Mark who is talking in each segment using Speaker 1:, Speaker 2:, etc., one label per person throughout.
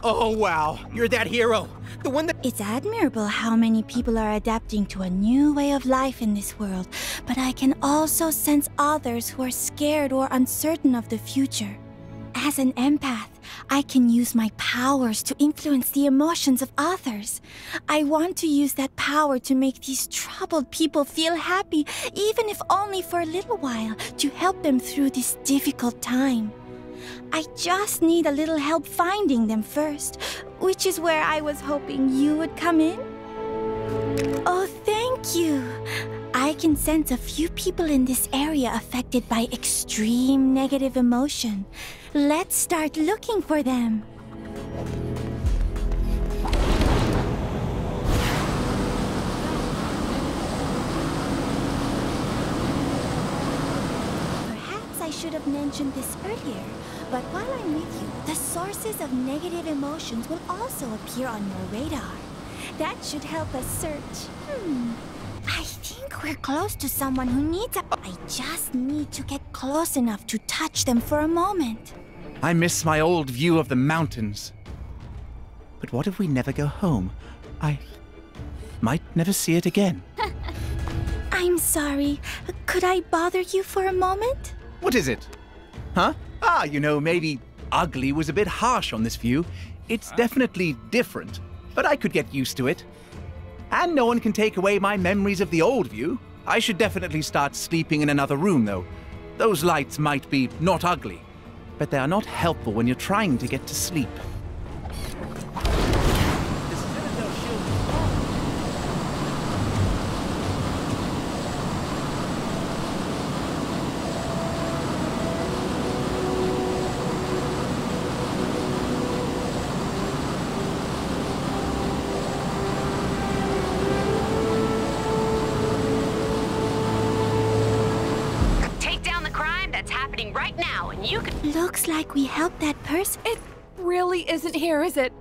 Speaker 1: Oh, wow. You're that hero. The one that...
Speaker 2: It's admirable how many people are adapting to a new way of life in this world, but I can also sense others who are scared or uncertain of the future. As an empath, I can use my powers to influence the emotions of others. I want to use that power to make these troubled people feel happy, even if only for a little while, to help them through this difficult time. I just need a little help finding them first, which is where I was hoping you would come in. Oh, thank you. I can sense a few people in this area affected by extreme negative emotion. Let's start looking for them. Perhaps I should have mentioned this earlier, but while I'm with you, the sources of negative emotions will also appear on your radar. That should help us search. I think we're close to someone who needs a... I just need to get close enough to touch them for a moment.
Speaker 1: I miss my old view of the mountains. But what if we never go home? I might never see it again.
Speaker 2: I'm sorry. Could I bother you for a moment?
Speaker 1: What is it? Huh? Ah, you know, maybe ugly was a bit harsh on this view. It's definitely different, but I could get used to it. And no one can take away my memories of the old view. I should definitely start sleeping in another room, though. Those lights might be not ugly, but they are not helpful when you're trying to get to sleep.
Speaker 2: Looks like we helped that person.
Speaker 3: It really isn't here, is it?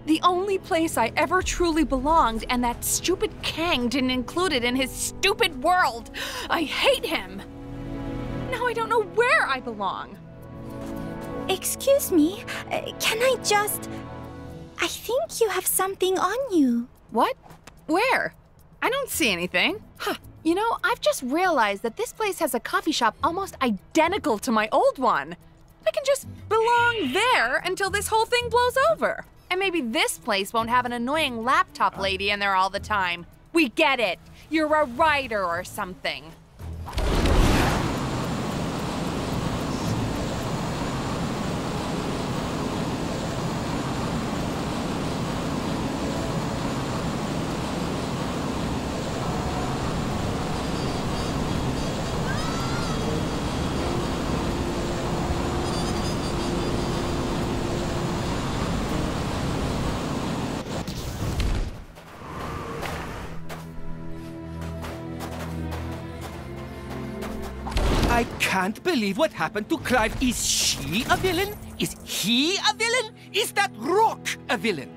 Speaker 3: The only place I ever truly belonged, and that stupid Kang didn't include it in his stupid world. I hate him. Now I don't know where I belong.
Speaker 2: Excuse me, can I just... I think you have something on you.
Speaker 3: What? Where? I don't see anything. Huh. You know, I've just realized that this place has a coffee shop almost identical to my old one. I can just belong there until this whole thing blows over. And maybe this place won't have an annoying laptop lady in there all the time. We get it. You're a writer or something.
Speaker 4: I can't believe what happened to Clive. Is she a villain? Is he a villain? Is that rock a villain?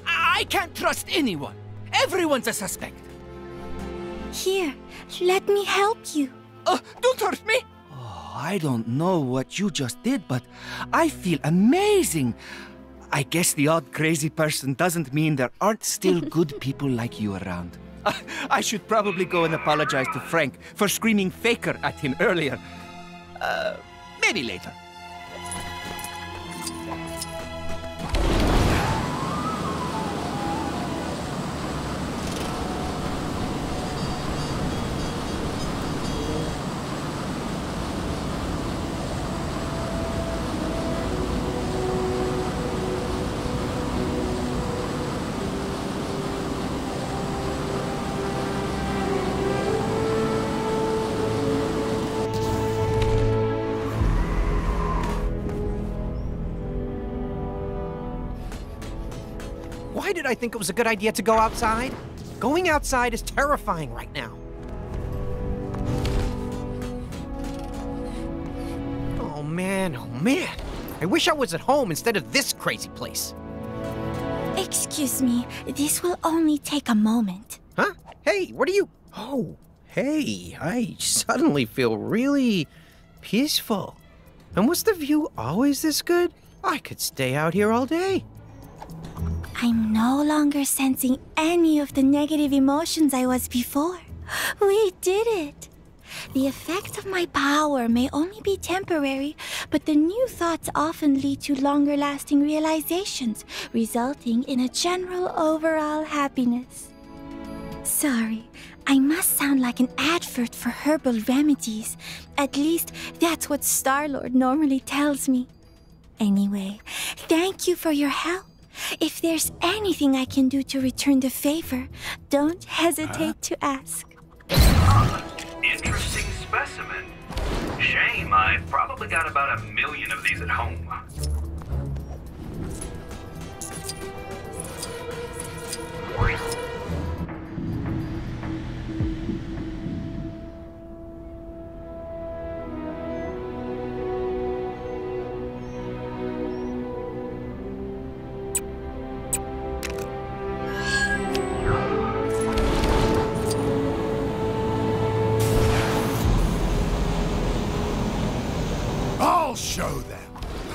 Speaker 4: I can't trust anyone. Everyone's a suspect.
Speaker 2: Here, let me help you.
Speaker 4: Don't hurt me. Oh, I don't know what you just did, but I feel amazing. I guess the odd crazy person doesn't mean there aren't still good people like you around. I should probably go and apologize to Frank for screaming faker at him earlier. Maybe later.
Speaker 5: Why did I think it was a good idea to go outside? Going outside is terrifying right now. Oh man, oh man. I wish I was at home instead of this crazy place.
Speaker 2: Excuse me, this will only take a moment.
Speaker 5: Huh? Hey, what are you... Oh, hey, I suddenly feel really peaceful. And was the view always this good? I could stay out here all day.
Speaker 2: I'm no longer sensing any of the negative emotions I was before. We did it! The effect of my power may only be temporary, but the new thoughts often lead to longer-lasting realizations, resulting in a general overall happiness. Sorry, I must sound like an advert for herbal remedies. At least, that's what Star-Lord normally tells me. Anyway, thank you for your help. If there's anything I can do to return the favor, don't hesitate to ask.
Speaker 6: Interesting specimen. Shame, I've probably got about 1 million of these at home.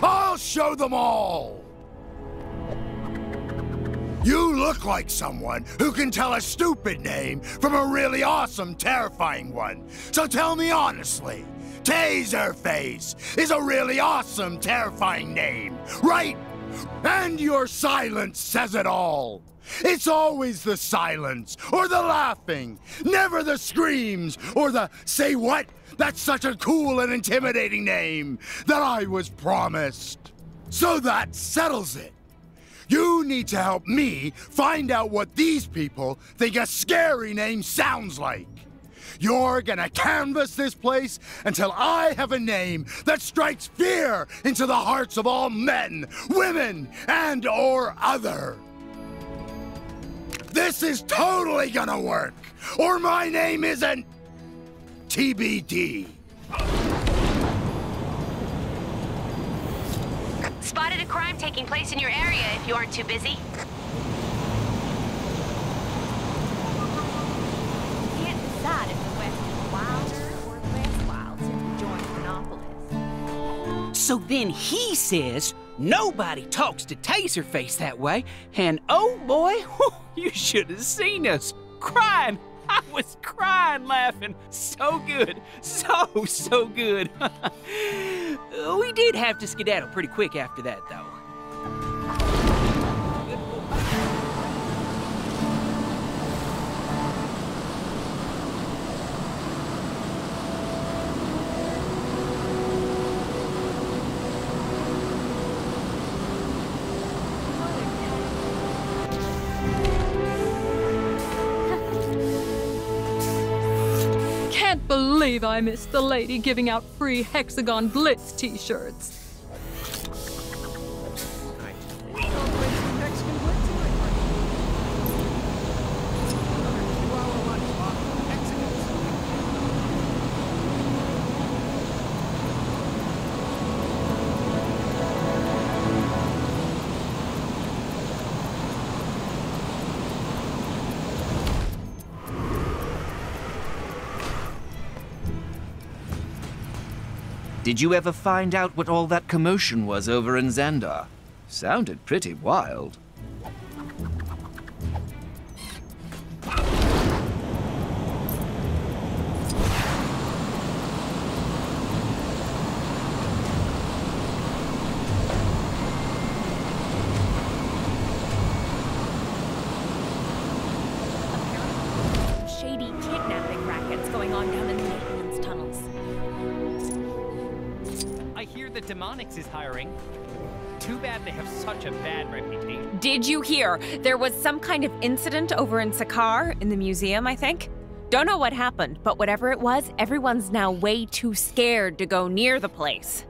Speaker 7: I'll show them all! You look like someone who can tell a stupid name from a really awesome, terrifying one. So tell me honestly, Taserface is a really awesome, terrifying name, right? And your silence says it all. It's always the silence, or the laughing, never the screams, or the say what? That's such a cool and intimidating name that I was promised. So that settles it. You need to help me find out what these people think a scary name sounds like. You're gonna canvass this place until I have a name that strikes fear into the hearts of all men, women, and or other. This is totally gonna work, or my name isn't TBD.
Speaker 8: Spotted a crime taking place in your area if you aren't too busy.
Speaker 9: Can't decide if the West is wilder or less wild since we joined Monopolis.
Speaker 10: So then he says nobody talks to Taserface that way, and oh boy, you should have seen us crying. I was crying laughing. So good. So good. We did have to skedaddle pretty quick after that, though.
Speaker 11: Can't believe I missed the lady giving out free Hexagon Blitz t-shirts.
Speaker 4: Did you ever find out what all that commotion was over in Xandar? Sounded pretty wild.
Speaker 9: Shady kidnapping rackets going on down in the maintenance tunnels.
Speaker 12: I hear that Demonics is hiring. Too bad they have such a bad reputation.
Speaker 3: Did you hear? There was some kind of incident over in Sakar, in the museum, I think. Don't know what happened, but whatever it was, everyone's now way too scared to go near the place.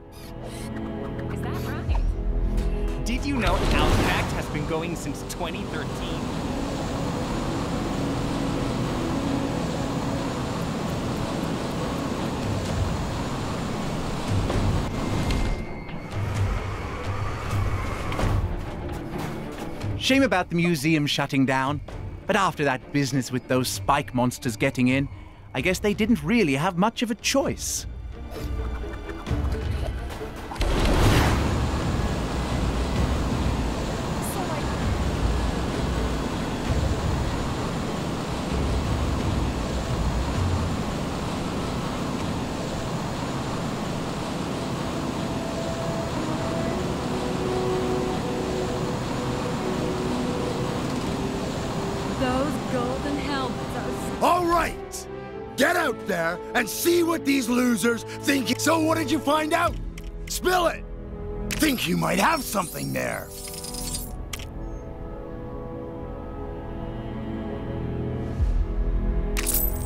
Speaker 12: Is that right? Did you know Outback has been going since 2013?
Speaker 1: Shame about the museum shutting down, but after that business with those spike monsters getting in, I guess they didn't really have much of a choice.
Speaker 7: Get out there and see what these losers think. So what did you find out? Spill it! Think you might have something there.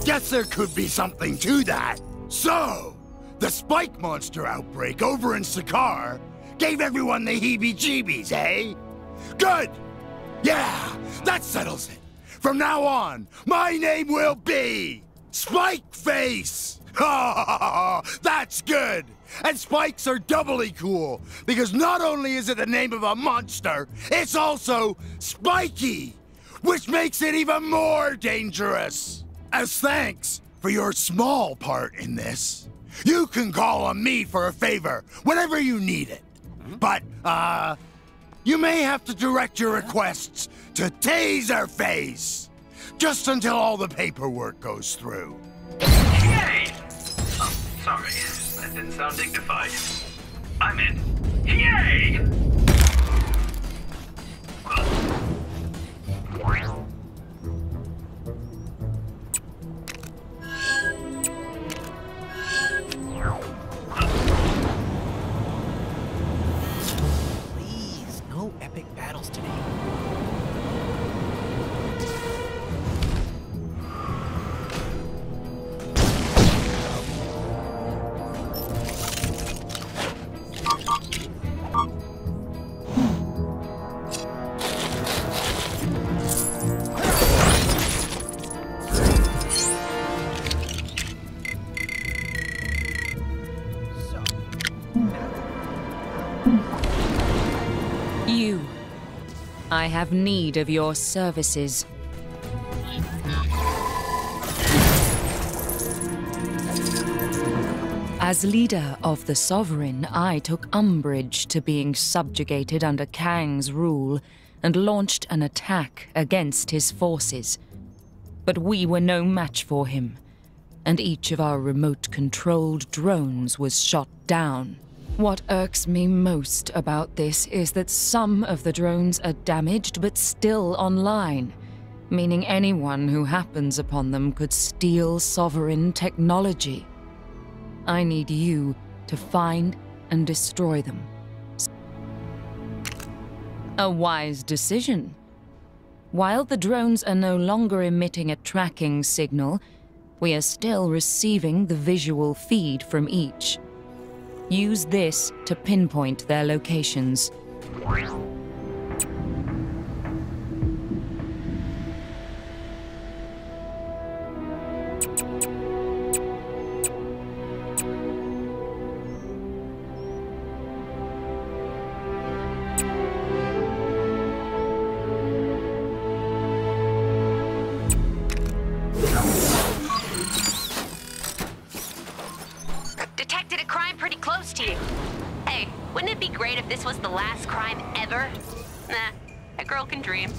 Speaker 7: Guess there could be something to that. So, the spike monster outbreak over in Sakar gave everyone the heebie-jeebies, eh? Good! Yeah, that settles it. From now on, my name will be Spike Face! Ha! That's good! And spikes are doubly cool, because not only is it the name of a monster, it's also spiky, which makes it even more dangerous. As thanks for your small part in this, you can call on me for a favor whenever you need it. But, you may have to direct your requests to Taserface, just until all the paperwork goes through.
Speaker 6: Yay! Oh, sorry. That didn't sound dignified. I'm in. Yay!
Speaker 5: Please, no epic battles today.
Speaker 13: You. I have need of your services. As leader of the Sovereign, I took umbrage to being subjugated under Kang's rule and launched an attack against his forces. But we were no match for him, and each of our remote-controlled drones was shot down. What irks me most about this is that some of the drones are damaged but still online, meaning anyone who happens upon them could steal Sovereign technology. I need you to find and destroy them. A wise decision. While the drones are no longer emitting a tracking signal, we are still receiving the visual feed from each. Use this to pinpoint their locations.
Speaker 8: Detected a crime pretty close to you. Hey, wouldn't it be great if this was the last crime ever? Nah, a girl can dream.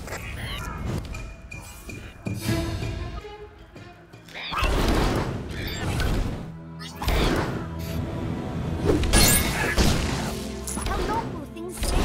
Speaker 9: How long will things stay?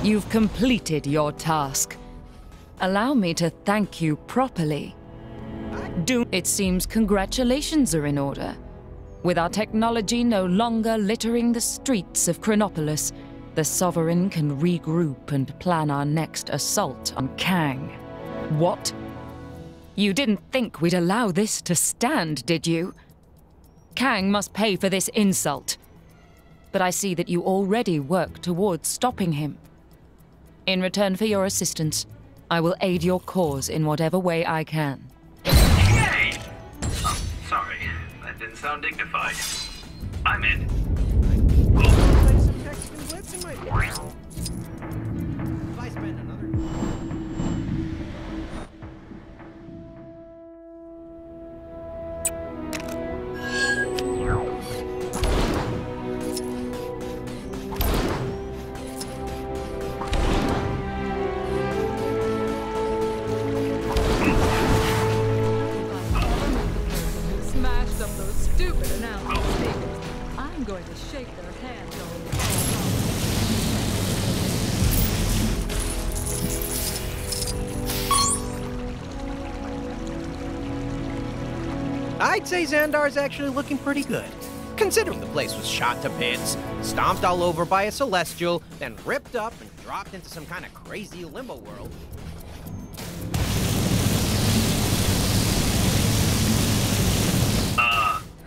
Speaker 13: You've completed your task. Allow me to thank you properly. It seems congratulations are in order. With our technology no longer littering the streets of Chronopolis, the Sovereign can regroup and plan our next assault on Kang. What? You didn't think we'd allow this to stand, did you? Kang must pay for this insult. But I see that you already work towards stopping him. In return for your assistance, I will aid your cause in whatever way I can.
Speaker 6: Hey! Oh, sorry. That didn't sound dignified. I'm in.
Speaker 5: I'd say Xandar's actually looking pretty good, considering the place was shot to bits, stomped all over by a Celestial, then ripped up and dropped into some kind of crazy limbo world.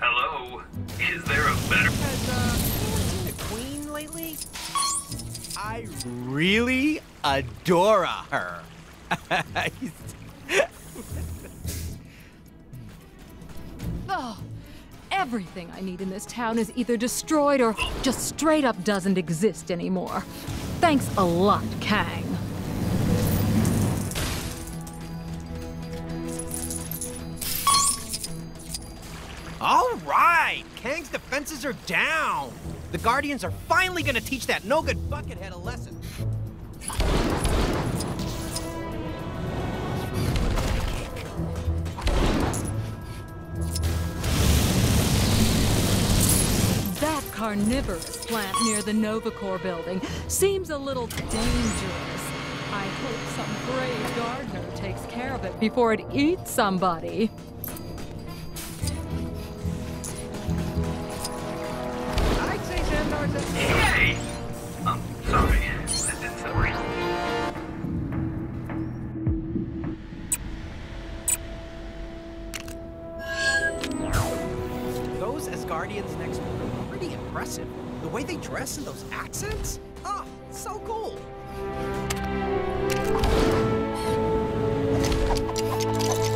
Speaker 6: Hello? Is there a better...
Speaker 5: Has, seen a queen lately? I really adore her.
Speaker 11: Oh, everything I need in this town is either destroyed or just straight up doesn't exist anymore. Thanks a lot, Kang.
Speaker 5: All right, Kang's defenses are down. The Guardians are finally gonna teach that no-good buckethead a lesson.
Speaker 11: That carnivorous plant near the Novacore building seems a little dangerous. I hope some brave gardener takes care of it before it eats somebody.
Speaker 5: I'd say Xandar's a...
Speaker 6: Hey! Sorry. That didn't sound right.
Speaker 5: Those Asgardians next door are pretty impressive. The way they dress and those accents? Oh, so cool.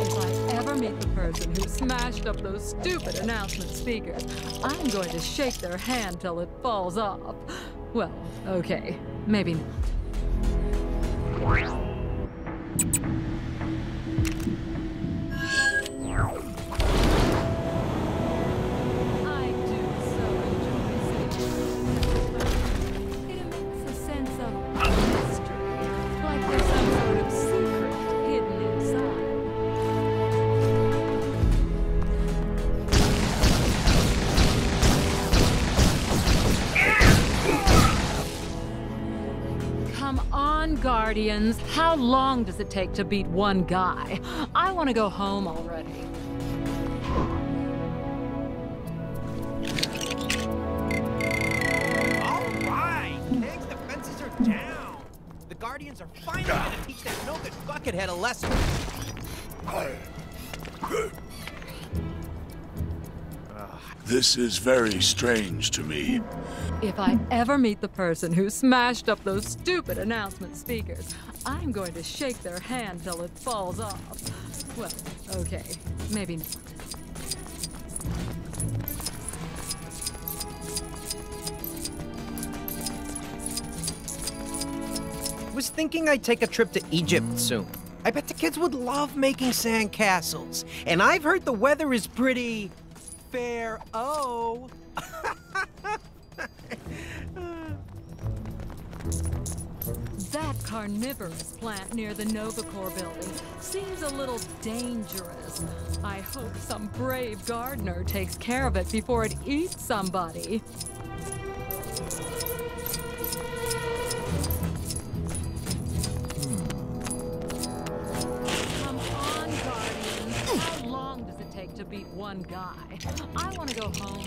Speaker 11: If I ever meet the person who smashed up those stupid announcement speakers, I'm going to shake their hand till it falls off. Well, okay, maybe not. Guardians, how long does it take to beat one guy? I want to go home already.
Speaker 5: All right, Kang's defenses are down. The Guardians are finally gonna teach that no-good buckethead a lesson.
Speaker 7: This is very strange to me.
Speaker 11: If I ever meet the person who smashed up those stupid announcement speakers, I'm going to shake their hand till it falls off. Well, okay, maybe not.
Speaker 5: Was thinking I'd take a trip to Egypt soon. I bet the kids would love making sand castles. And I've heard the weather is pretty... fair. Oh.
Speaker 11: That carnivorous plant near the Novacore building seems a little dangerous. I hope some brave gardener takes care of it before it eats somebody. take to beat one guy. I want to go home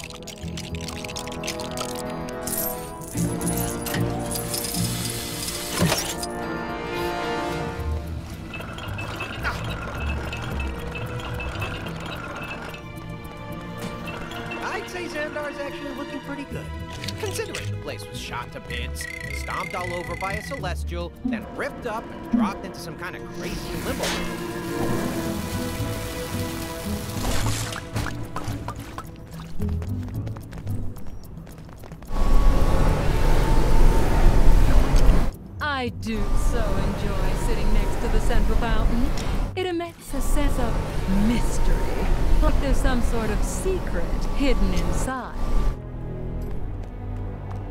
Speaker 5: I'd say Xandar's actually looking pretty good. Considering the place was shot to bits, stomped all over by a celestial, then ripped up and dropped into some kind of crazy limbo.
Speaker 11: I do so enjoy sitting next to the central fountain. It emits a sense of mystery, like there's some sort of secret hidden inside.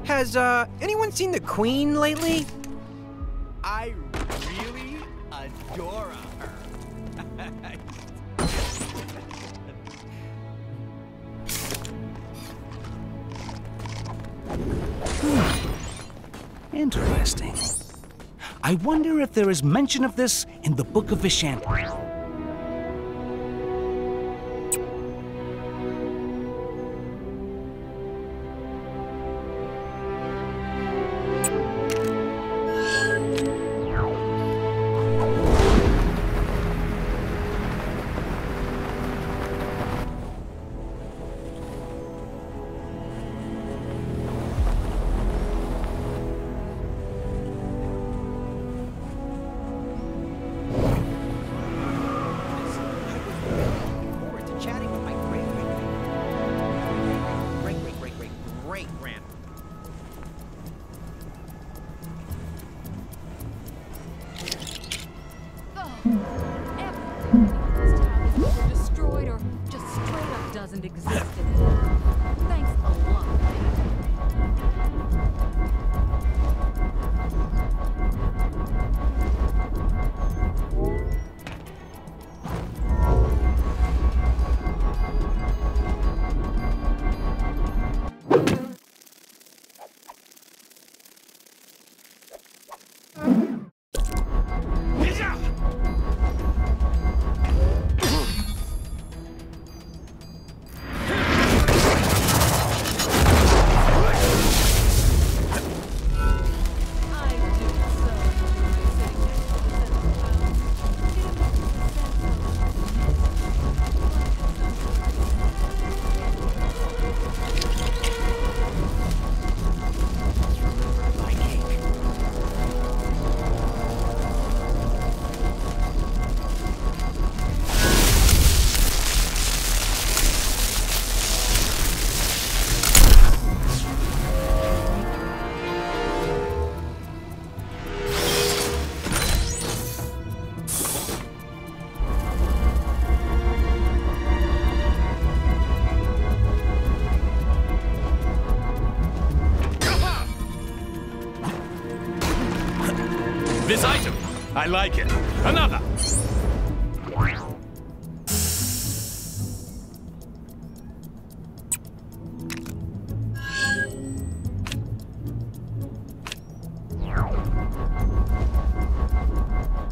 Speaker 5: Has, anyone seen the Queen lately?
Speaker 12: I really adore her.
Speaker 10: Interesting. I wonder if there is mention of this in the Book of Xandar.
Speaker 11: Destroyed or just straight up doesn't exist anymore. Thanks a lot.
Speaker 14: This item, I like it. Another.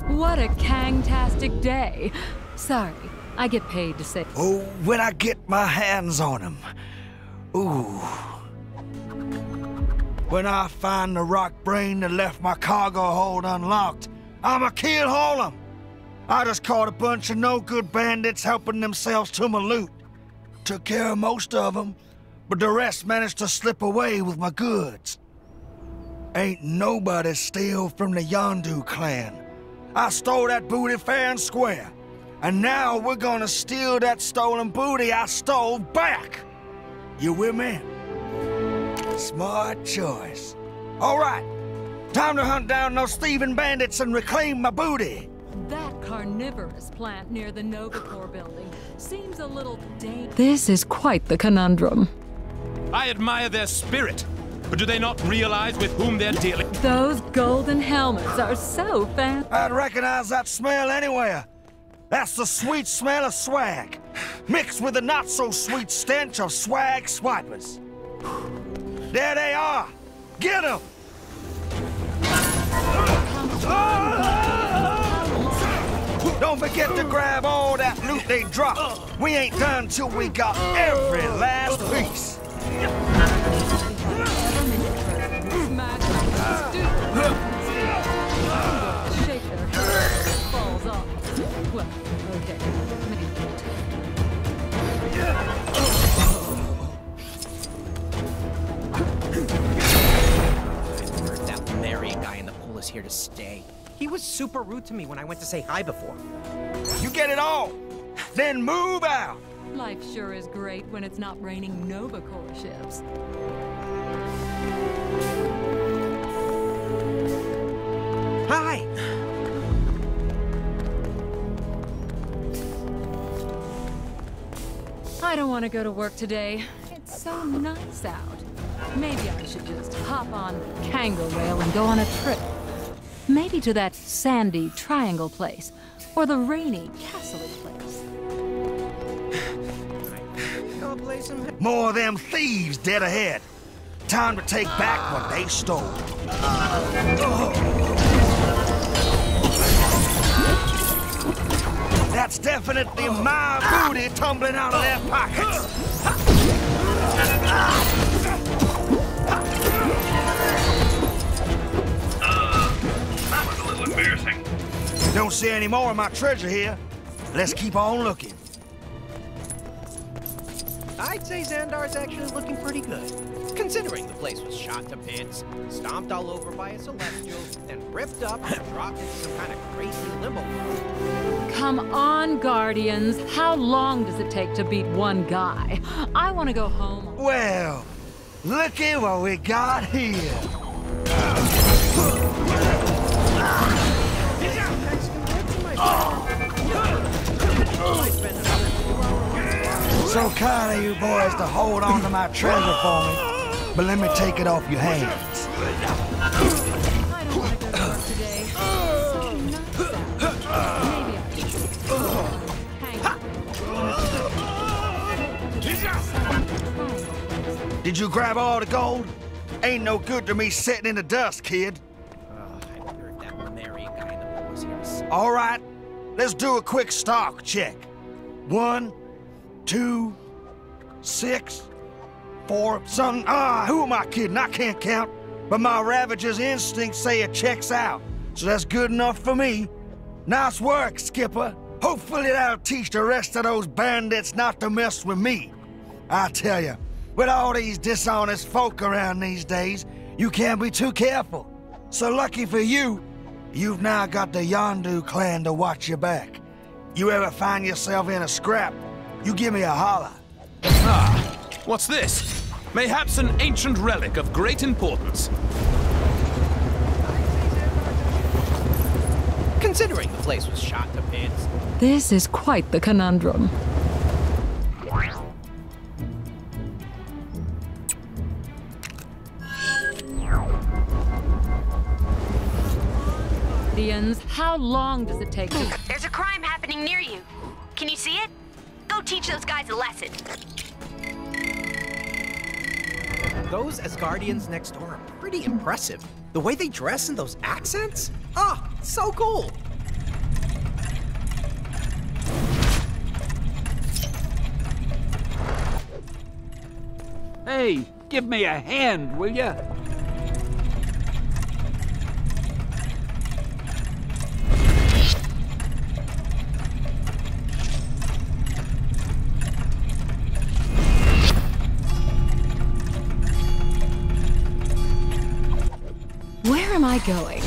Speaker 11: What a Kang-tastic day. Sorry, I get paid to say.
Speaker 4: Oh, when I get my hands on him. Ooh. When I find the rock brain that left my cargo hold unlocked, I'ma kill all of them. I just caught a bunch of no-good bandits helping themselves to my loot. Took care of most of them, but the rest managed to slip away with my goods. Ain't nobody steal from the Yondu clan. I stole that booty fair and square, and now we're gonna steal that stolen booty I stole back. You with me? Smart choice. All right, time to hunt down those thieving bandits and reclaim my booty.
Speaker 11: That carnivorous plant near the Novacor building seems a little dangerous. This is quite the conundrum.
Speaker 14: I admire their spirit, but do they not realize with whom they're dealing?
Speaker 11: Those golden helmets are so fancy.
Speaker 4: I'd recognize that smell anywhere. That's the sweet smell of swag, mixed with the not-so-sweet stench of swag swipers. There they are! Get them! Don't forget to grab all that loot they dropped. We ain't done till we got every last piece.
Speaker 11: Shake their head, falls off. Well, okay, maybe.
Speaker 5: That Marion guy in the pool is here to stay. He was super rude to me when I went to say hi before.
Speaker 4: You get it all, then move out.
Speaker 11: Life sure is great when it's not raining Nova Corps ships.
Speaker 5: Hi!
Speaker 11: I don't want to go to work today. It's so nice out. Maybe I should just hop on the Kango rail and go on a trip. Maybe to that sandy triangle place, or the rainy castle place.
Speaker 4: More of them thieves dead ahead. Time to take back what they stole. That's definitely my booty tumbling out of their pockets.
Speaker 6: That was a little embarrassing.
Speaker 4: Don't see any more of my treasure here. Let's keep on looking.
Speaker 5: I'd say Xandar's actually looking pretty good. Considering the place was shot to bits, stomped all over by a celestial, then ripped up and dropped into some kind of crazy limbo world.
Speaker 11: Come on, Guardians. How long does it take to beat one guy? I want to go home.
Speaker 4: Well, looky what we got here. So kind of you boys to hold on to my treasure for me, but let me take it off your hands.
Speaker 11: I don't want to go to work today. So nice out. Maybe I should.
Speaker 4: Did you grab all the gold? Ain't no good to me sitting in the dust, kid.
Speaker 5: I wonder if that Marion guy in the pool is here to stay.
Speaker 4: All right, let's do a quick stock check. 1, 2, 6, 4, something. Who am I kidding? I can't count. But my Ravager's instincts say it checks out. So that's good enough for me. Nice work, Skipper. Hopefully that'll teach the rest of those bandits not to mess with me. I tell you, with all these dishonest folk around these days, you can't be too careful. So lucky for you, you've now got the Yondu clan to watch your back. You ever find yourself in a scrap, you give me a holler.
Speaker 14: Ah, what's this? Mayhaps an ancient relic of great importance.
Speaker 5: Considering the place was shot to bits.
Speaker 11: This is quite the conundrum. How long does it take to...
Speaker 8: There's a crime happening near you. Can you see it? Go teach those guys a lesson.
Speaker 5: Those Asgardians next door are pretty impressive. The way they dress and those accents? Oh, so cool!
Speaker 10: Hey, give me a hand, will ya?
Speaker 11: Where am I going?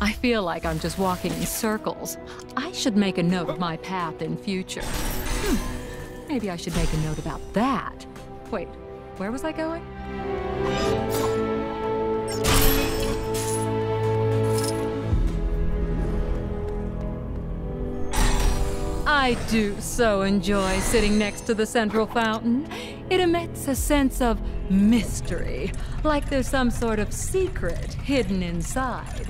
Speaker 11: I feel like I'm just walking in circles. I should make a note of my path in future. Maybe I should make a note about that. Wait, where was I going? I do so enjoy sitting next to the central fountain. It emits a sense of mystery, like there's some sort of secret hidden inside.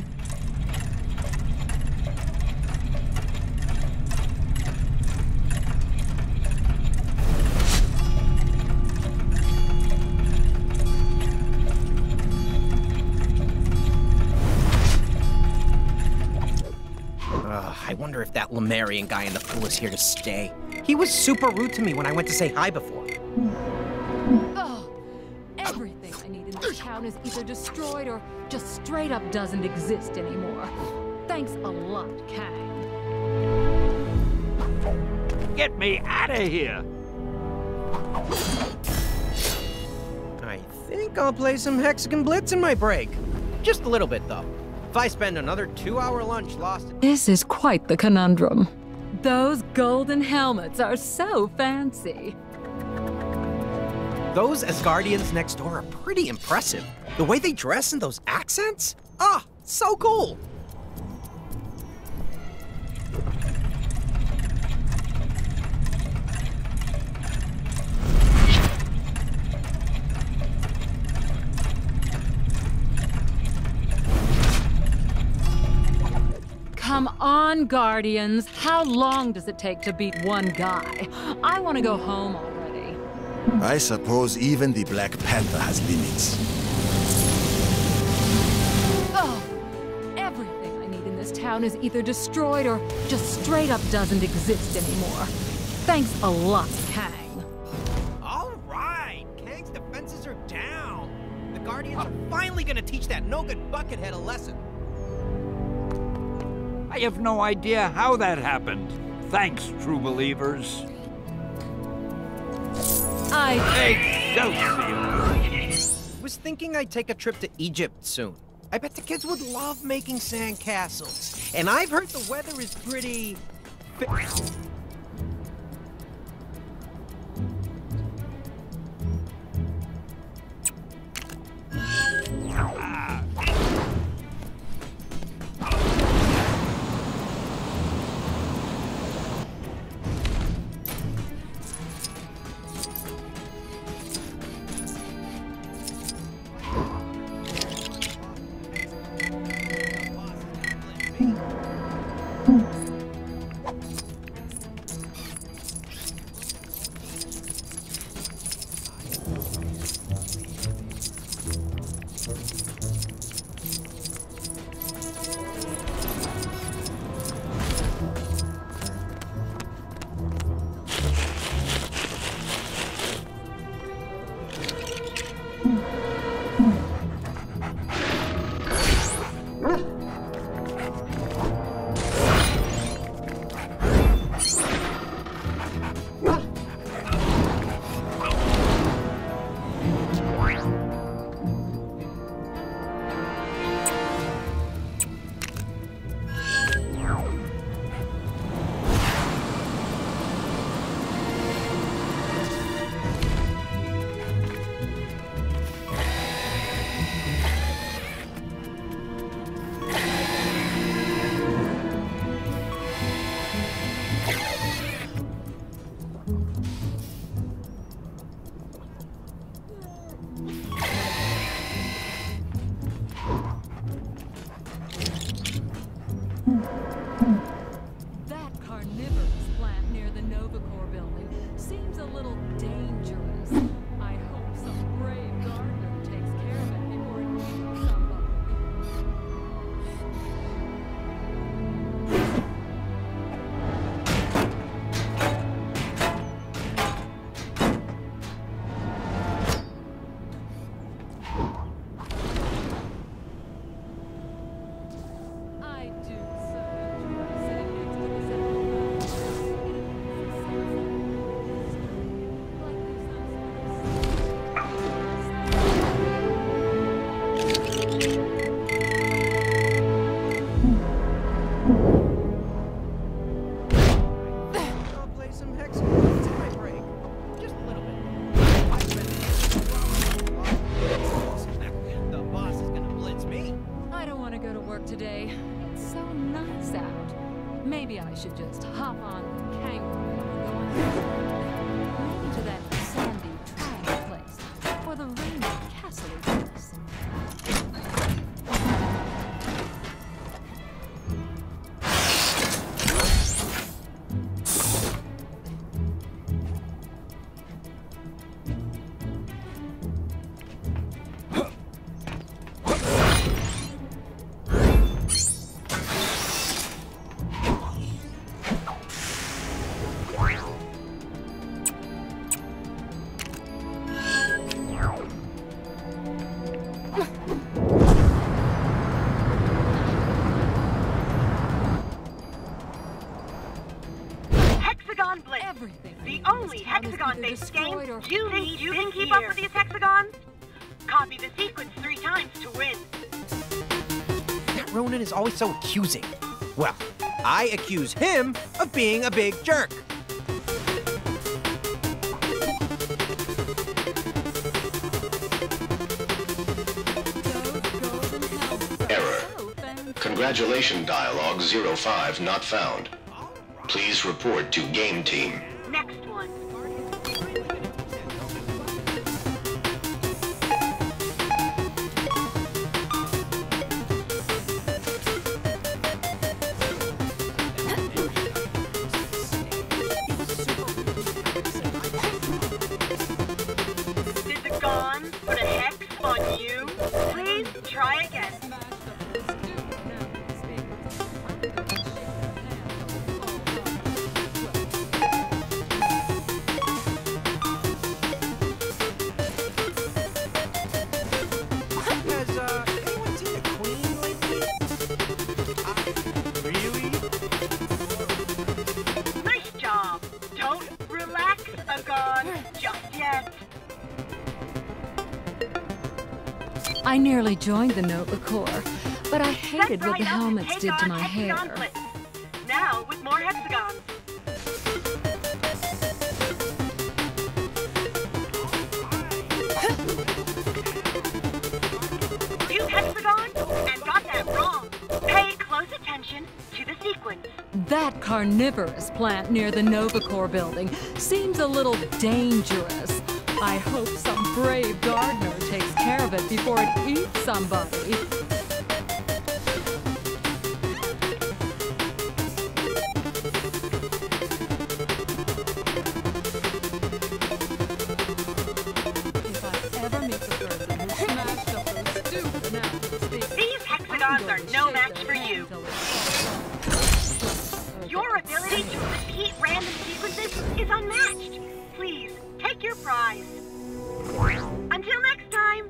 Speaker 5: I wonder if that Lemurian guy in the pool is here to stay. He was super rude to me when I went to say hi before.
Speaker 11: Oh, everything I need in this town is either destroyed or just straight up doesn't exist anymore. Thanks a lot, Kang.
Speaker 15: Get me out of here!
Speaker 5: I think I'll play some Hexagon Blitz in my break. Just a little bit, though. If I spend another 2-hour lunch lost...
Speaker 11: This is quite the conundrum. Those golden helmets are so fancy.
Speaker 5: Those Asgardians next door are pretty impressive. The way they dress and those accents? Ah, so cool!
Speaker 11: Come on, Guardians. How long does it take to beat one guy? I want to go home already.
Speaker 7: I suppose even the Black Panther has limits.
Speaker 11: Oh, everything I need in this town is either destroyed or just straight up doesn't exist anymore. Thanks a lot, Kang.
Speaker 5: All right, Kang's defenses are down. The Guardians are finally gonna teach that no-good buckethead a lesson.
Speaker 15: I have no idea how that happened. Thanks, true believers.
Speaker 5: Was thinking I'd take a trip to Egypt soon. I bet the kids would love making sandcastles. And I've heard the weather is pretty...
Speaker 11: That carnivorous plant near the Novacore building seems a little dangerous. I hope some brave gardener takes care of it before it eats somebody. Today. It's so nice out. Maybe I should just hop on the kangaroo and go on maybe to that sandy triangle place or the rainbow castle place. destroyed or...
Speaker 16: You can keep up with these hexagons? Copy the sequence 3 times to win.
Speaker 5: That Ronan is always so accusing. Well, I accuse him of being a big jerk.
Speaker 17: Error. Congratulation dialogue 05 not found. Please report to game team.
Speaker 16: Next one. Did the Gon put a hex on you? Please try again. Nice job. Don't relax, Agon, just yet.
Speaker 11: I nearly joined the Nova Corps, but I hated what the helmets did to my hair.
Speaker 16: Now with more hexagons. You hexagon and got that wrong. Pay close attention to the sequence.
Speaker 11: That carnivorous plant near the Nova Corps building seems a little dangerous. I hope some brave gardener takes care of it before it eats somebody. If I ever meet the person who smashed up those stupid announcements,
Speaker 16: These hexagons are no match for you. Your ability to repeat random sequences is unmatched. Please, take your prize. Until next time.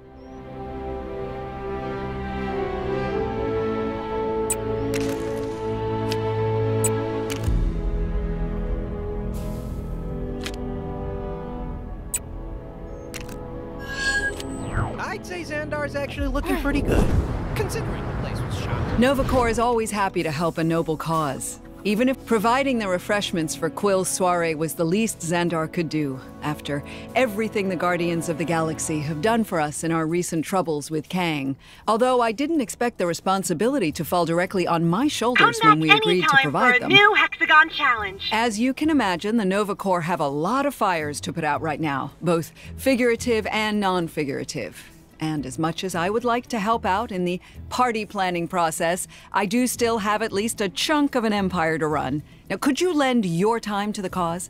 Speaker 5: I'd say Xandar's actually looking pretty good, considering the place was shot.
Speaker 18: Nova Corps is always happy to help a noble cause. Even if providing the refreshments for Quill's soiree was the least Xandar could do, after everything the Guardians of the Galaxy have done for us in our recent troubles with Kang. Although I didn't expect the responsibility to fall directly on my shoulders when we agreed to provide them.
Speaker 16: New hexagon challenge.
Speaker 18: As you can imagine, the Nova Corps have a lot of fires to put out right now, both figurative and non-figurative. And as much as I would like to help out in the party planning process, I do still have at least a chunk of an empire to run. Now, could you lend your time to the cause?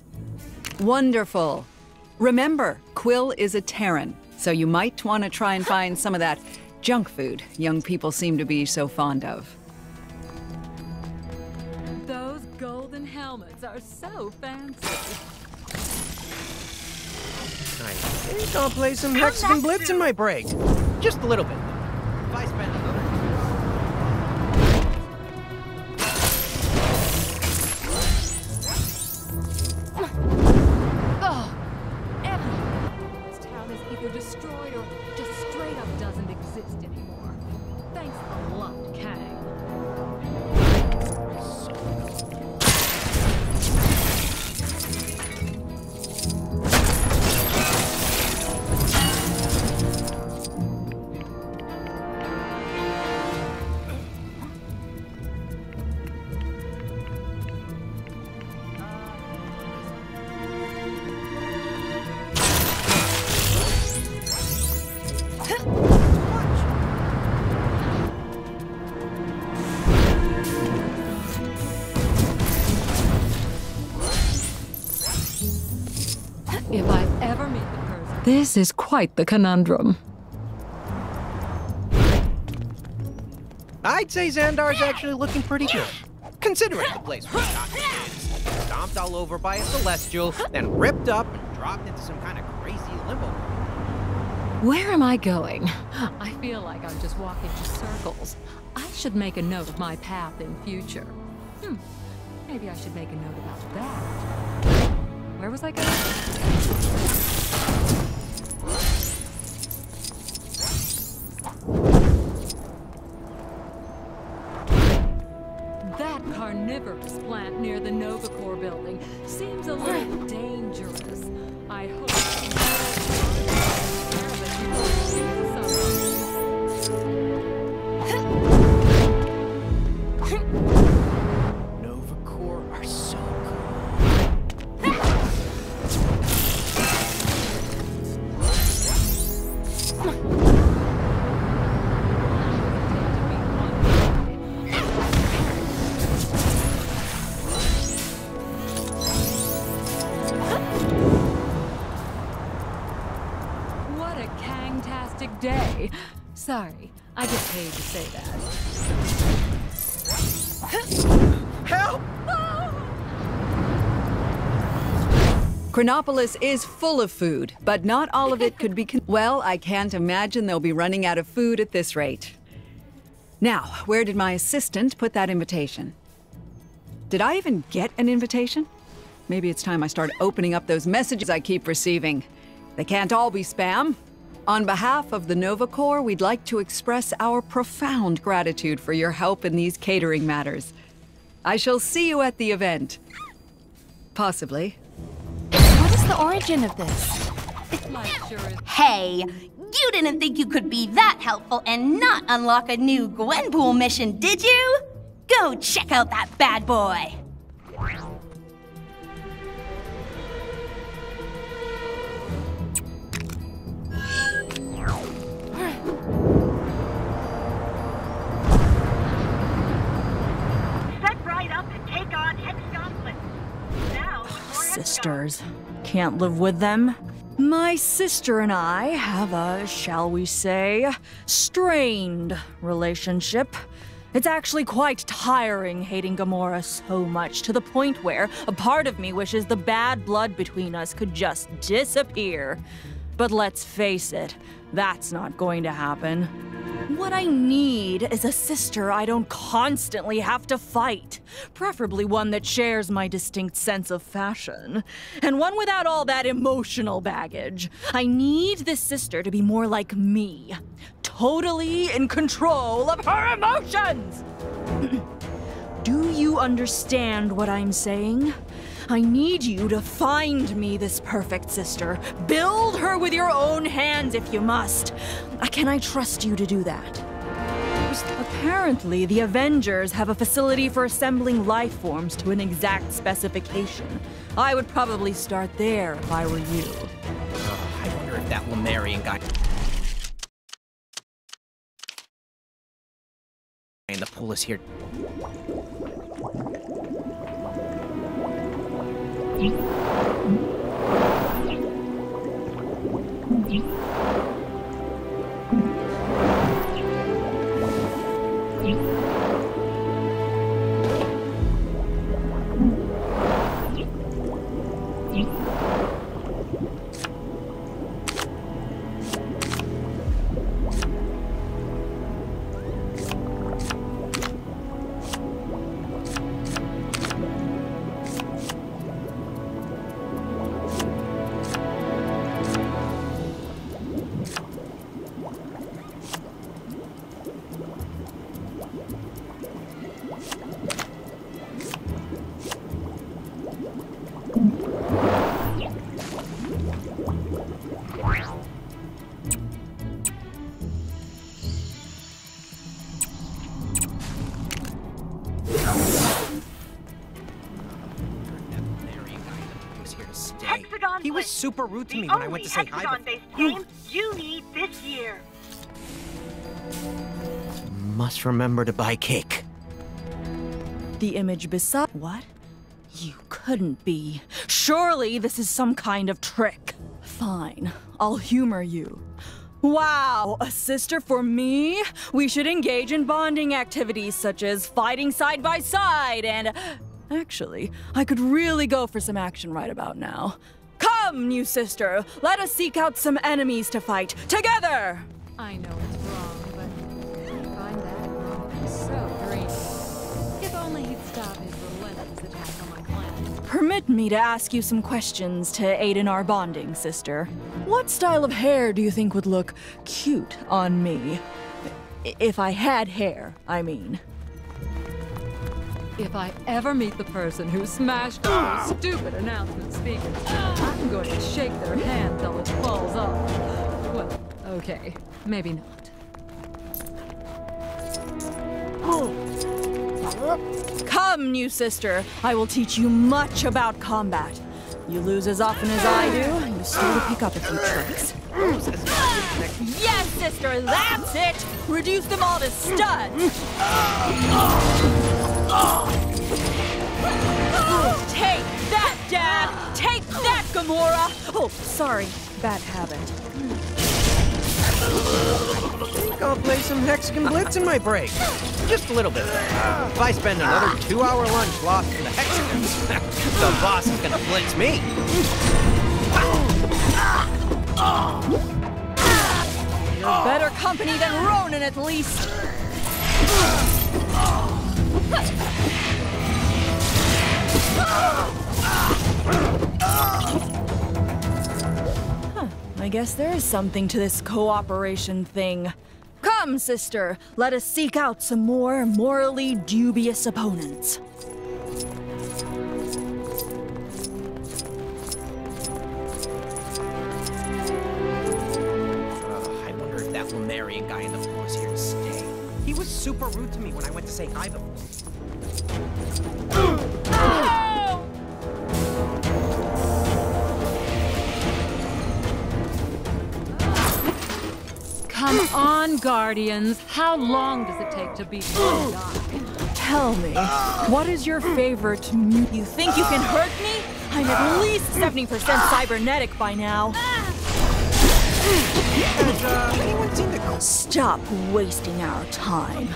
Speaker 18: Wonderful. Remember, Quill is a Terran, so you might want to try and find some of that junk food young people seem to be so fond of.
Speaker 11: those golden helmets are so fancy.
Speaker 5: I think I'll play some Hexagon Blitz in my break. Just a little bit. If I spend another...
Speaker 11: Oh, everything in this town is either destroyed or just straight up doesn't exist anymore. Thanks a lot, Kang. If I ever meet the person... This is quite the conundrum.
Speaker 5: I'd say Xandar's actually looking pretty good, considering the place was shot to bits, stomped all over by a celestial, then ripped up and dropped into some kind of crazy limbo.
Speaker 11: Where am I going? I feel like I'm just walking in circles. I should make a note of my path in future. Maybe I should make a note about that. Where was I going? That carnivorous plant near the Novacore building seems a little dangerous. I hope
Speaker 5: Novacore are so
Speaker 11: what a Kang-tastic day. Sorry, I get paid to say that.
Speaker 5: Help!
Speaker 18: Chronopolis is full of food, but not all of it could be well, I can't imagine they'll be running out of food at this rate. Now, where did my assistant put that invitation? Did I even get an invitation? Maybe it's time I start opening up those messages I keep receiving. They can't all be spam. On behalf of the Novacore, we'd like to express our profound gratitude for your help in these catering matters. I shall see you at the event. Possibly.
Speaker 19: What is the origin of this? Hey, you didn't think you could be that helpful and not unlock a new Gwenpool mission, did you? Go check out that bad boy!
Speaker 16: Step right up and take on Hex Gauntlet. Now,
Speaker 20: Sisters. Can't live with them? My sister and I have a, shall we say, strained relationship. It's actually quite tiring hating Gamora so much, to the point where a part of me wishes the bad blood between us could just disappear. But let's face it, that's not going to happen. What I need is a sister I don't constantly have to fight. Preferably one that shares my distinct sense of fashion. And one without all that emotional baggage. I need this sister to be more like me. Totally in control of her emotions! Do you understand what I'm saying? I need you to find me this perfect sister. Build her with your own hands if you must. Can I trust you to do that? Apparently, the Avengers have a facility for assembling life forms to an exact specification. I would probably start there if I were you.
Speaker 5: I wonder if that Lemurian guy in the pool is here. He was super rude to me when I went to say hi.
Speaker 16: Hexagon-based game you need this year.
Speaker 5: Must remember to buy cake.
Speaker 20: The image beside... What? You couldn't be. Surely this is some kind of trick. Fine, I'll humor you. Wow, a sister for me? We should engage in bonding activities such as fighting side by side and... Actually, I could really go for some action right about now. Come, new sister, let us seek out some enemies to fight together!
Speaker 11: I know it's wrong, but I find that so dreamy. If only he'd stop his relentless attack on my clan.
Speaker 20: Permit me to ask you some questions to aid in our bonding, sister. What style of hair do you think would look cute on me? If I had hair, I mean.
Speaker 11: If I ever meet the person who smashed all those stupid announcement speakers, I'm going to shake their hand till it falls off. Well, okay, maybe not.
Speaker 20: Come, new sister. I will teach you much about combat. You lose as often as I do, you still pick up a few tricks. Yes, sister, that's it! Reduce them all to studs! Take that, Dad! Take that, Gamora! Oh, sorry, bad habit.
Speaker 5: I think I'll play some Hexagon Blitz in my break. Just a little bit. If I spend another 2-hour lunch lost in the Hexagons, the boss is gonna blitz me.
Speaker 20: You're better company than Ronan, at least. I guess there is something to this cooperation thing. Come, sister, let us seek out some more morally dubious opponents.
Speaker 5: I wonder if that Lemurian guy in the floor is here to stay. He was super rude to me when I went to say hi before.
Speaker 11: Come on, Guardians. How long does it take to beat one guy?
Speaker 20: Tell me, what is your favorite move? You think you can hurt me? I'm at least 70% cybernetic by now. Stop wasting our time.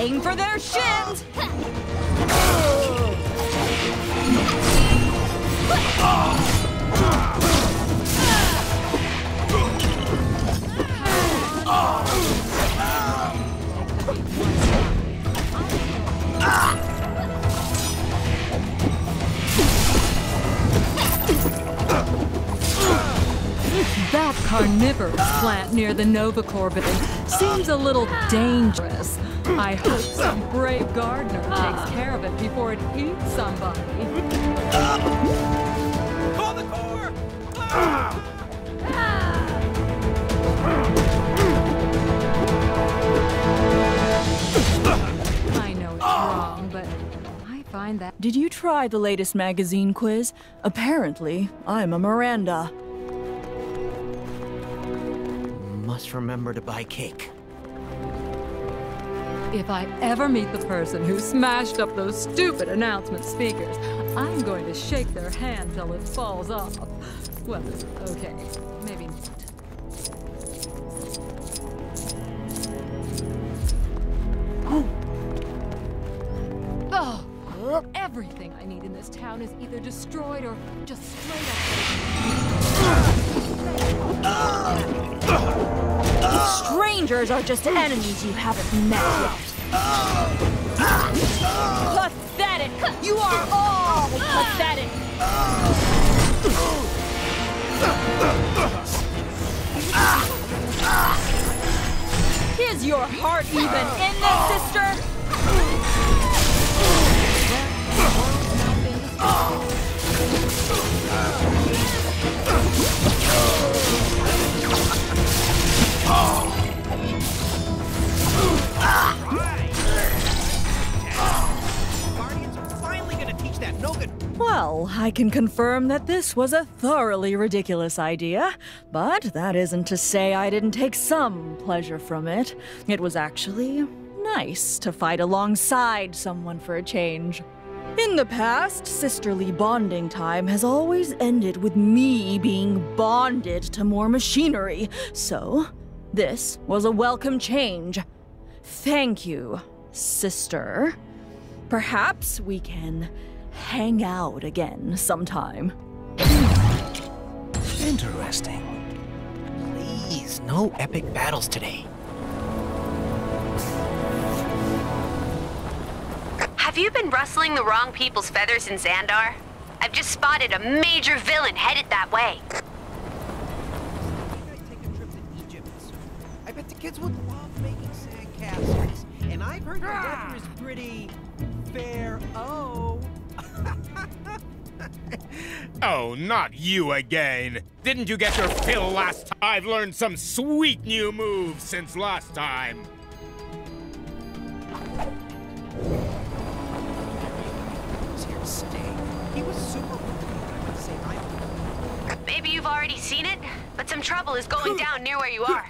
Speaker 20: Aim for their shins!
Speaker 11: That carnivorous plant near the Novacore building seems a little dangerous. I hope some brave gardener takes care of it before it eats somebody.
Speaker 5: Call the core!
Speaker 11: I know it's wrong, but I find that...
Speaker 20: Did you try the latest magazine quiz? Apparently, I'm a Miranda.
Speaker 5: Must remember to buy cake.
Speaker 11: If I ever meet the person who smashed up those stupid announcement speakers, I'm going to shake their hand till it falls off. Well, okay, maybe not. Oh, everything I need in this town is either destroyed or just straight up.
Speaker 20: Strangers are just enemies you haven't met yet. Pathetic! You are all pathetic! Is your heart even in this, sister?
Speaker 5: Guardians are finally gonna teach that no good.
Speaker 20: Well, I can confirm that this was a thoroughly ridiculous idea, but that isn't to say I didn't take some pleasure from it. It was actually nice to fight alongside someone for a change. In the past, sisterly bonding time has always ended with me being bonded to more machinery, so this was a welcome change. Thank you, sister. Perhaps we can hang out again sometime.
Speaker 5: Interesting. Please, no epic battles today.
Speaker 8: Have you been rustling the wrong people's feathers in Xandar? I've just spotted a major villain headed that way.
Speaker 5: I bet the kids would love making sand castles. And I've heard the weather is pretty fair. Oh.
Speaker 21: Oh, not you again. Didn't you get your fill last time? I've learned some sweet new moves since last time.
Speaker 5: He was super.
Speaker 8: Maybe you've already seen it, but some trouble is going down near where you are.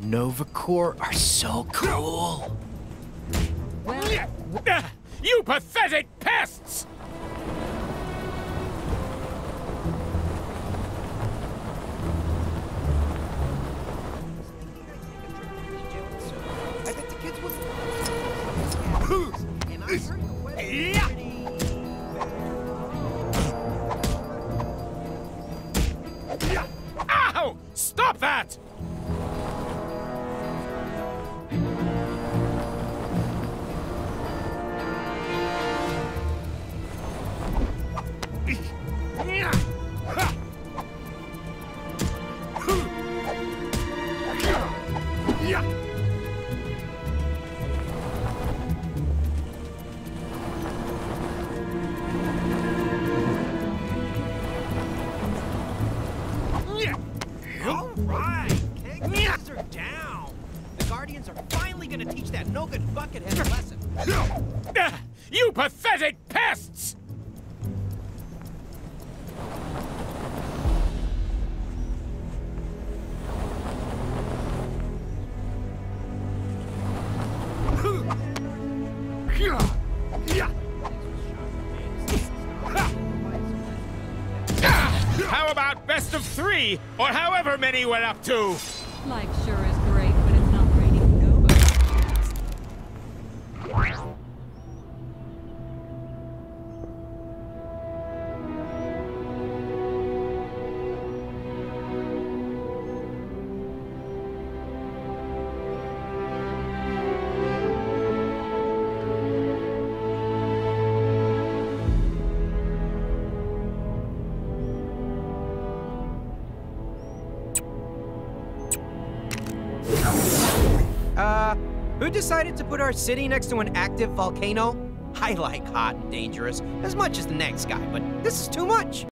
Speaker 5: Nova Corps are so cool.
Speaker 21: You pathetic pests!
Speaker 5: I bet the kids would. And I heard the weather is pretty.
Speaker 21: Ow! Stop that!
Speaker 5: All right, Kang's are down. The Guardians are finally gonna teach that no-good buckethead a lesson.
Speaker 21: You pathetic pests! How about best of 3, or however many we're up to?
Speaker 11: Life sure is great when it's not raining go-go.
Speaker 5: Who decided to put our city next to an active volcano? I like hot and dangerous as much as the next guy, but this is too much.